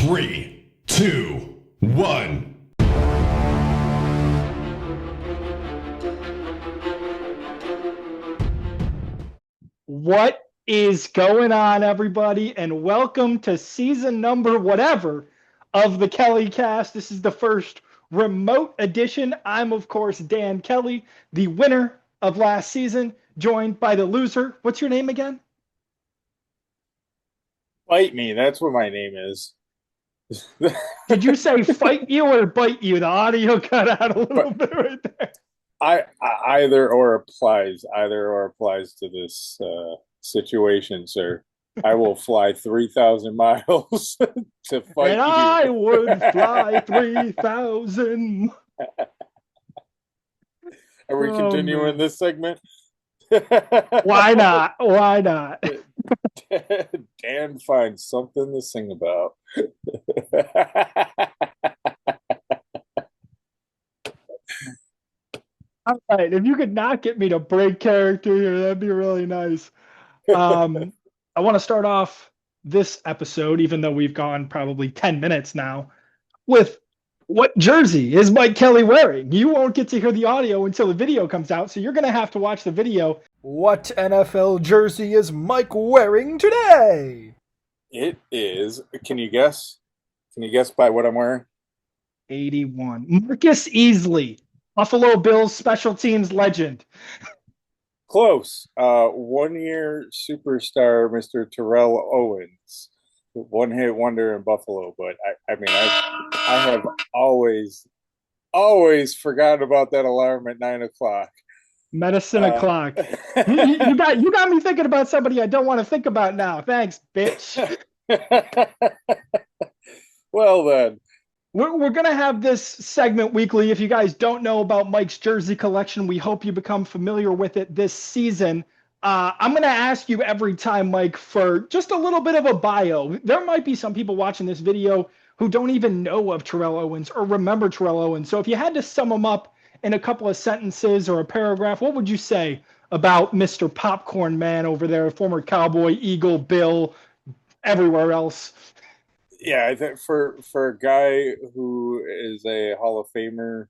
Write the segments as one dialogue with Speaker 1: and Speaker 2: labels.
Speaker 1: 3, 2, 1.
Speaker 2: What is going on, everybody? And welcome to season number whatever of the KellyCast. This is the first remote edition. I'm, of course, Dan Kelly, the winner of last season, joined by the loser. What's your name again?
Speaker 3: Bite me. That's what my name is.
Speaker 2: Did you say fight you or bite you? The audio cut out a little
Speaker 3: But
Speaker 2: bit right there.
Speaker 3: I either or applies. Either or applies to this situation, sir. I will fly 3,000 miles to fight
Speaker 2: And
Speaker 3: you.
Speaker 2: I would fly 3,000.
Speaker 3: Are we
Speaker 2: Oh,
Speaker 3: continuing
Speaker 2: man.
Speaker 3: this segment?
Speaker 2: Why not? Why not?
Speaker 3: Dan finds something to sing about.
Speaker 2: All right, if you could not get me to break character here, that'd be really nice. I want to start off this episode, even though we've gone probably 10 minutes now, with what jersey is Mike Kelly wearing? You won't get to hear the audio until the video comes out, so you're going to have to watch the video.
Speaker 4: What NFL jersey is Mike wearing today?
Speaker 3: It is. Can you guess? Can you guess by what I'm wearing?
Speaker 2: 81. Marcus Easley, Buffalo Bills special teams legend.
Speaker 3: Close. 1 year superstar, Mr. Terrell Owens, one hit wonder in Buffalo. But I have always forgotten about that alarm at 9 o'clock.
Speaker 2: Medicine o'clock. You got me thinking about somebody I don't want to think about now. Thanks, bitch.
Speaker 3: Well then,
Speaker 2: We're going to have this segment weekly. If you guys don't know about Mike's jersey collection, we hope you become familiar with it this season. I'm going to ask you every time, Mike, for just a little bit of a bio. There might be some people watching this video who don't even know of Terrell Owens or remember Terrell Owens. So if you had to sum him up in a couple of sentences or a paragraph, what would you say about Mr. Popcorn Man over there, former Cowboy, Eagle, Bill, everywhere else?
Speaker 3: yeah, I think for a guy who is a Hall of Famer,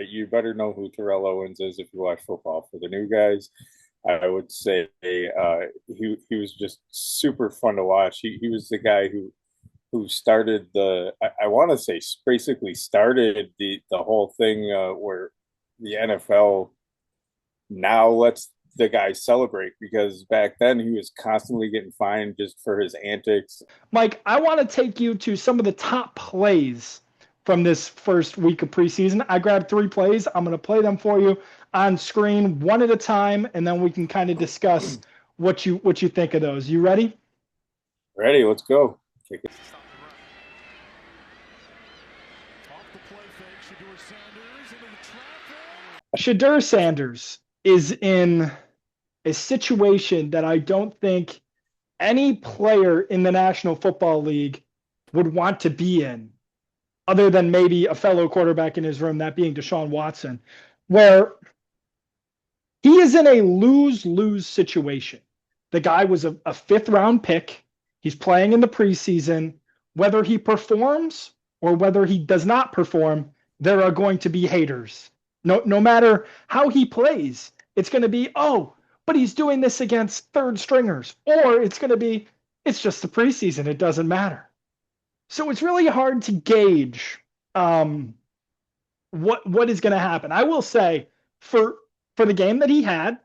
Speaker 3: you better know who Terrell Owens is if you watch football. For the new guys, I would say he was just super fun to watch. He was the guy who started I want to say basically started the whole thing where the NFL now lets the guys celebrate, because back then he was constantly getting fined just for his antics.
Speaker 2: Mike, I want to take you to some of the top plays from this first week of preseason. I grabbed 3 plays. I'm going to play them for you on screen one at a time, and then we can kind of discuss what you think of those. You ready?
Speaker 3: Ready? Let's go. Kick it.
Speaker 2: Shedeur Sanders is in a situation that I don't think any player in the National Football League would want to be in, other than maybe a fellow quarterback in his room, that being Deshaun Watson, where he is in a lose-lose situation. The guy was a 5th-round pick. He's playing in the preseason. Whether he performs or whether he does not perform, there are going to be haters. No matter how he plays, it's going to be, oh, but he's doing this against 3rd stringers. Or it's going to be, it's just the preseason. It doesn't matter. So it's really hard to gauge what is going to happen. I will say for the game that he had,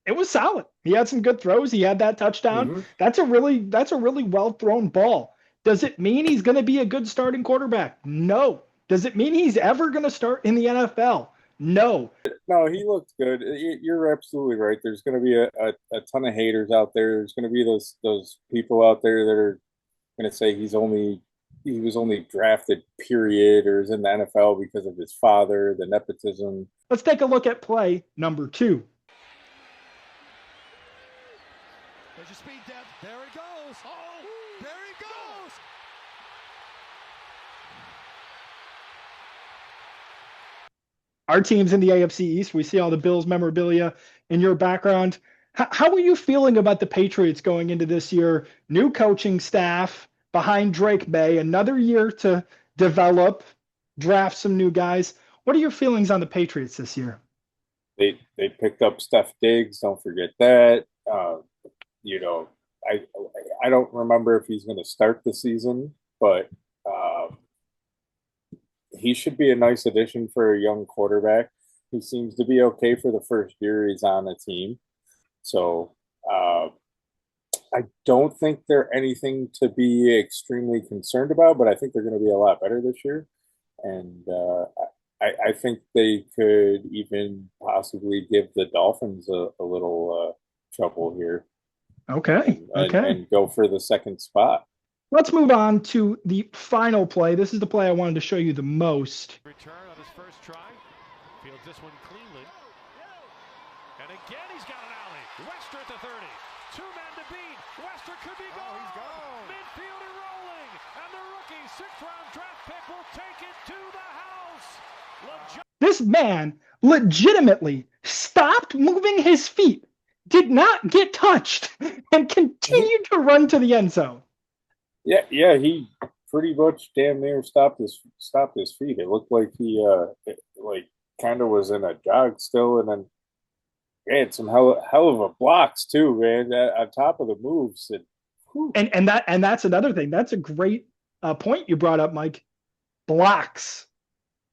Speaker 2: it was solid. He had some good throws. He had that touchdown.
Speaker 3: Mm-hmm.
Speaker 2: That's a really well thrown ball. Does it mean he's going to be a good starting quarterback? No. Does it mean he's ever going to start in the NFL? No.
Speaker 3: No, he looked good. You're absolutely right. There's going to be a ton of haters out there. There's going to be those people out there that are going to say he was only drafted, period, or is in the NFL because of his father, the nepotism.
Speaker 2: Let's take a look at play number 2.
Speaker 5: There's your speed depth. There it goes. Oh, there it goes.
Speaker 2: Our team's in the AFC East. We see all the Bills memorabilia in your background. How are you feeling about the Patriots going into this year? New coaching staff, behind Drake May, another year to develop, draft some new guys. What are your feelings on the Patriots this year?
Speaker 3: They picked up Steph Diggs. Don't forget that. You know, I don't remember if he's going to start the season, but he should be a nice addition for a young quarterback. He seems to be okay for the first year he's on the team. So I don't think they're anything to be extremely concerned about, but I think they're going to be a lot better this year. And I think they could even possibly give the Dolphins a little trouble here.
Speaker 2: Okay.
Speaker 3: And go for the second spot.
Speaker 2: Let's move on to the final play. This is the play I wanted to show you the most.
Speaker 5: Return on his first try. Fields this one cleanly. And again, he's got an alley. Wester at the 30. Two men to beat. Wester could be gone. Oh, he's gone. Midfielder rolling. And the rookie 6th-round draft pick will take it to the house.
Speaker 2: This man legitimately stopped moving his feet, did not get touched, and continued to run to the end zone.
Speaker 3: Yeah, he pretty much damn near stopped his feet. It looked like he kind of was in a jog still, and then had some hell of a blocks too, man. On top of the moves,
Speaker 2: and that's another thing. That's a great point you brought up, Mike. Blocks.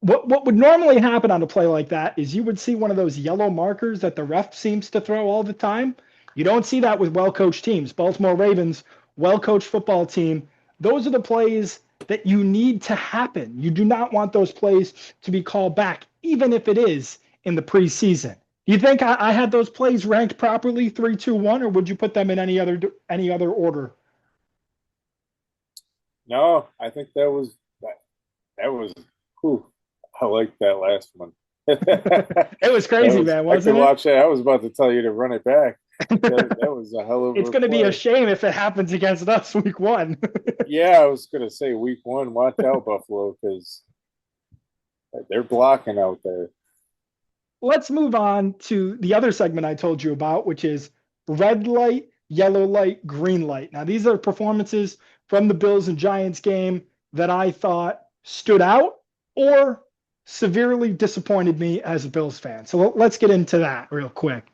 Speaker 2: What would normally happen on a play like that is you would see one of those yellow markers that the ref seems to throw all the time. You don't see that with well-coached teams. Baltimore Ravens, well-coached football team. Those are the plays that you need to happen. You do not want those plays to be called back, even if it is in the preseason. You think I had those plays ranked properly, 3, 2, 1, or would you put them in any other order?
Speaker 3: No, I think that was. Whew, I like that last one.
Speaker 2: It was crazy, man. Wasn't
Speaker 3: I could watch that. I was about to tell you to run it back. That was a hell of.
Speaker 2: It's going to be a shame if it happens against us week 1.
Speaker 3: Yeah, I was going to say week 1. Watch out, Buffalo, because they're blocking out there.
Speaker 2: Let's move on to the other segment I told you about, which is red light, yellow light, green light. Now, these are performances from the Bills and Giants game that I thought stood out or severely disappointed me as a Bills fan. So let's get into that real quick.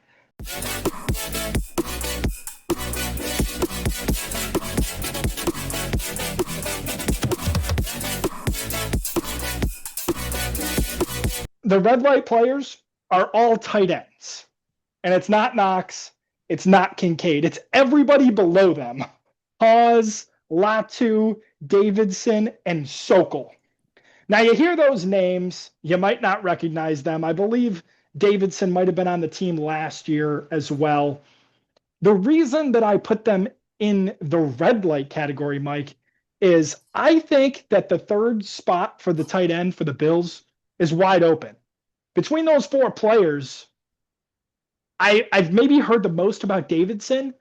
Speaker 2: The red light players are all tight ends. And it's not Knox. It's not Kincaid. It's everybody below them. Hawes, Latu, Davidson, and Sokol. Now, you hear those names. You might not recognize them. I believe Davidson might have been on the team last year as well. The reason that I put them in the red light category, Mike, is I think that the third spot for the tight end for the Bills is wide open. Between those 4 players, I've maybe heard the most about Davidson,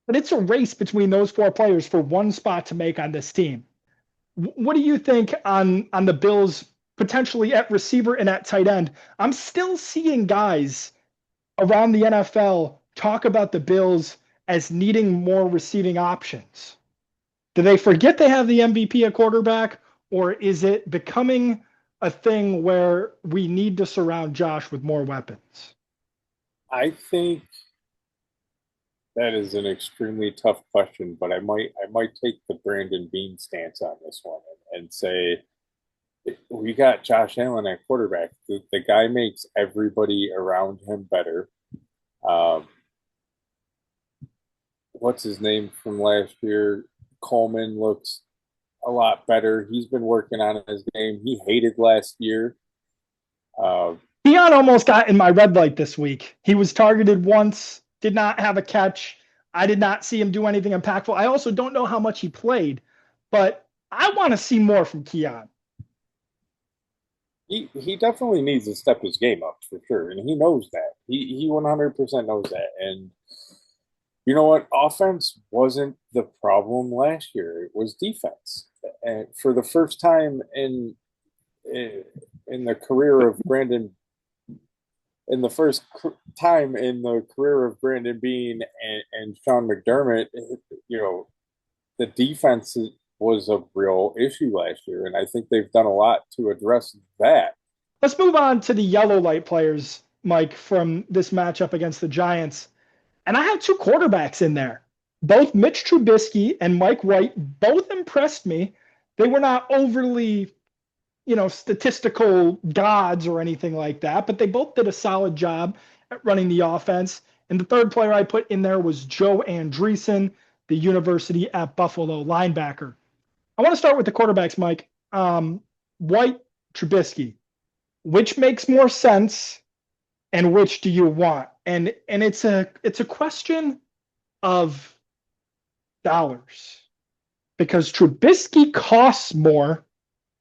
Speaker 2: but it's a race between those 4 players for one spot to make on this team. What do you think on the Bills potentially at receiver and at tight end? I'm still seeing guys around the NFL talk about the Bills as needing more receiving options. Do they forget they have the MVP at quarterback, or is it becoming a thing where we need to surround Josh with more weapons?
Speaker 3: I think that is an extremely tough question, but I might take the Brandon Beane stance on this one and say we got Josh Allen at quarterback. The guy makes everybody around him better. What's his name from last year? Coleman looks a lot better. He's been working on his game. He hated last year.
Speaker 2: Deion almost got in my red light this week. He was targeted once, did not have a catch. I did not see him do anything impactful. I also don't know how much he played, but I want to see more from Keon.
Speaker 3: He definitely needs to step his game up for sure, and he knows that. He 100% knows that. And you know what? Offense wasn't the problem last year. It was defense. And for the first time in the career of Brandon, in the first time in the career of Brandon Beane and Sean McDermott, you know, the defense was a real issue last year, and I think they've done a lot to address that.
Speaker 2: Let's move on to the yellow light players, Mike, from this matchup against the Giants. And I have two quarterbacks in there. Both Mitch Trubisky and Mike White both impressed me. They were not overly, statistical gods or anything like that, but they both did a solid job at running the offense. And the third player I put in there was Joe Andreessen, the University at Buffalo linebacker. I want to start with the quarterbacks, Mike. White, Trubisky. Which makes more sense, and which do you want? And it's a question of dollars, because Trubisky costs more,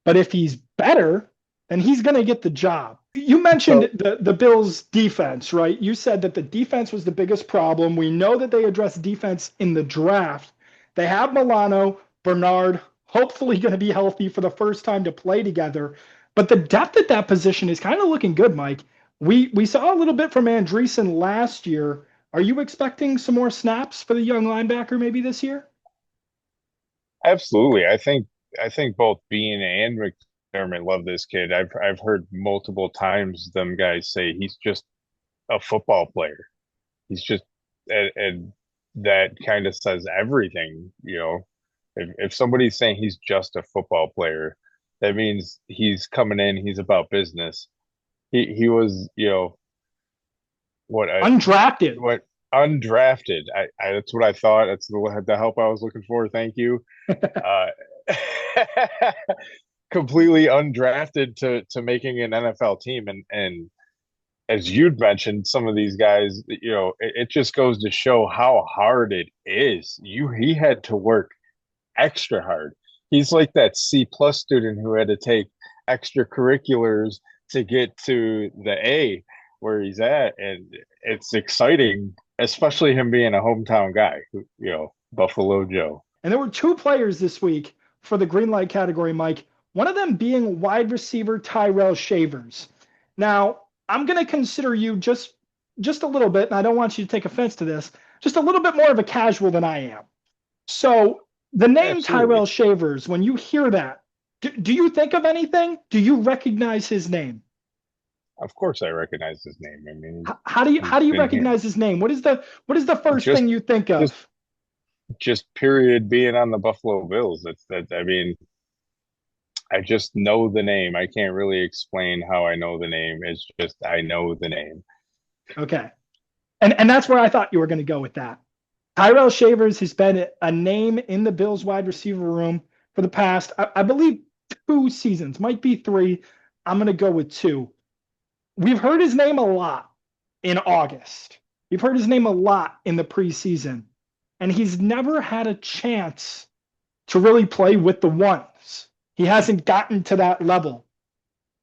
Speaker 2: but if he's better, then he's going to get the job. You mentioned the Bills' defense, right? You said that the defense was the biggest problem. We know that they addressed defense in the draft. They have Milano, Bernard, hopefully going to be healthy for the first time to play together. But the depth at that position is kind of looking good, Mike. We saw a little bit from Andreessen last year. Are you expecting some more snaps for the young linebacker maybe this year?
Speaker 6: Absolutely. I think both Bean and McDermott love this kid. I've heard multiple times them guys say he's just a football player. He's just and that kind of says everything, If somebody's saying he's just a football player, that means he's coming in, he's about business. He was,
Speaker 2: undrafted.
Speaker 6: Undrafted. That's what I thought. That's the help I was looking for. Thank you. Completely undrafted to making an NFL team, and as you'd mentioned, some of these guys, it just goes to show how hard it is. He had to work extra hard. He's like that C+ student who had to take extracurriculars to get to the A where he's at, and it's exciting, especially him being a hometown guy, Buffalo Joe.
Speaker 2: And there were two players this week for the green light category, Mike. One of them being wide receiver Tyrell Shavers. Now, I'm going to consider you just a little bit, and I don't want you to take offense to this, just a little bit more of a casual than I am. So the name
Speaker 6: Absolutely.
Speaker 2: Tyrell Shavers, when you hear that, do you think of anything? Do you recognize his name?
Speaker 6: Of course, I recognize his name. I mean,
Speaker 2: how do you recognize his name? What is the first thing you think of?
Speaker 6: Just period being on the Buffalo Bills. I mean, I just know the name. I can't really explain how I know the name. It's just I know the name.
Speaker 2: Okay. And that's where I thought you were going to go with that. Tyrell Shavers has been a name in the Bills wide receiver room for the past, I believe, 2 seasons, might be 3. I'm going to go with 2. We've heard his name a lot in August. We've heard his name a lot in the preseason. And he's never had a chance to really play with the ones. He hasn't gotten to that level.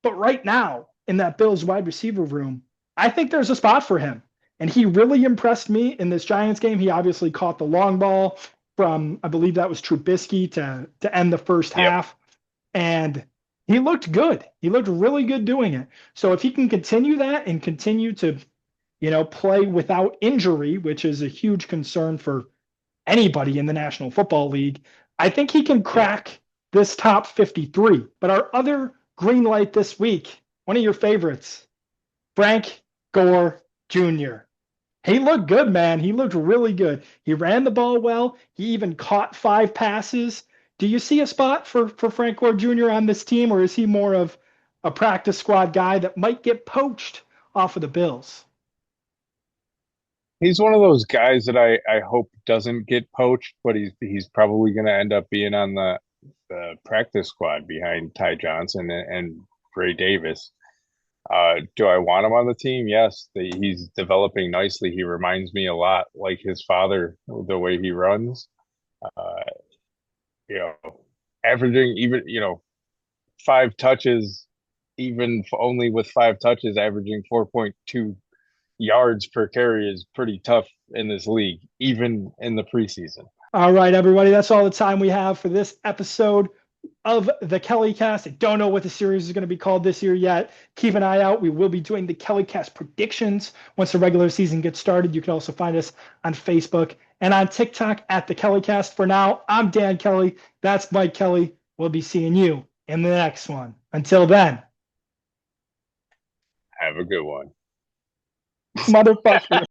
Speaker 2: But right now, in that Bills wide receiver room, I think there's a spot for him. And he really impressed me in this Giants game. He obviously caught the long ball from, I believe that was Trubisky to end the first half. And he looked good. He looked really good doing it. So if he can continue that and continue to, play without injury, which is a huge concern for anybody in the National Football League, I think he can crack this top 53. But our other green light this week, one of your favorites, Frank Gore Jr. He looked good, man. He looked really good. He ran the ball well. He even caught 5 passes. Do you see a spot for Frank Gore Jr. on this team, or is he more of a practice squad guy that might get poached off of the Bills?
Speaker 6: He's one of those guys that I hope doesn't get poached, but he's probably going to end up being on the practice squad behind Ty Johnson and Ray Davis. Do I want him on the team? Yes. He's developing nicely. He reminds me a lot like his father, the way he runs. Averaging even, 5 touches, even only with 5 touches, averaging 4.2 yards per carry is pretty tough in this league, even in the preseason.
Speaker 2: All right, everybody, that's all the time we have for this episode of the KellyCast. I don't know what the series is going to be called this year yet. Keep an eye out. We will be doing the KellyCast predictions once the regular season gets started. You can also find us on Facebook and on TikTok at the KellyCast. For now, I'm Dan Kelly. That's Mike Kelly. We'll be seeing you in the next one. Until then,
Speaker 6: Have a good one.
Speaker 2: motherfucker.